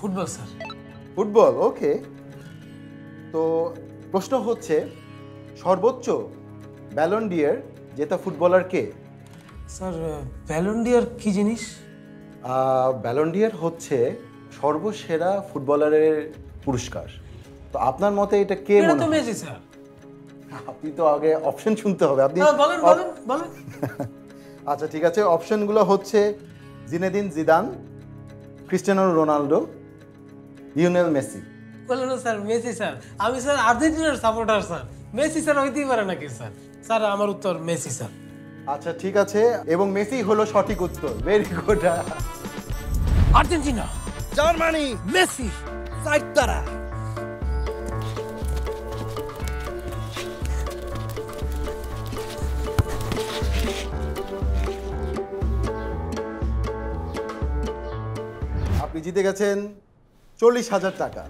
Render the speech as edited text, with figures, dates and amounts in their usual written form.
Football sir. Football, ওকে। তো প্রশ্ন হচ্ছে সর্বোচ্চ ব্যালন ডি'র জেতা ফুটবলার কে? স্যার ব্যালন ডি'র কি জিনিস? ব্যালন ডি'র হচ্ছে সর্বসেরা ফুটবলারের পুরস্কার। তো আপনার মতে এটা কে এটা মনে তো হয়? Messi sir. আপনি তো আগে অপশন শুনতে হবে। আপনি বলেন বলেন বলেন। আচ্ছা ঠিক আছে, অপশনগুলো হচ্ছে Zinedine Zidane, Cristiano Ronaldo, Lionel Messi. বললেন না স্যার মেসি স্যার। আমি স্যার আর্জেন্টিনার সাপোর্টার স্যার। মেসি স্যার হইতেই পারে নাকি স্যার? স্যার আমার উত্তর মেসি স্যার। আচ্ছা ঠিক আছে, এবং মেসি হলো সঠিক উত্তর। Very good. Argentina, Germany, Messi. Saitara. আপনি জিতে গেছেন 40,000 টাকা।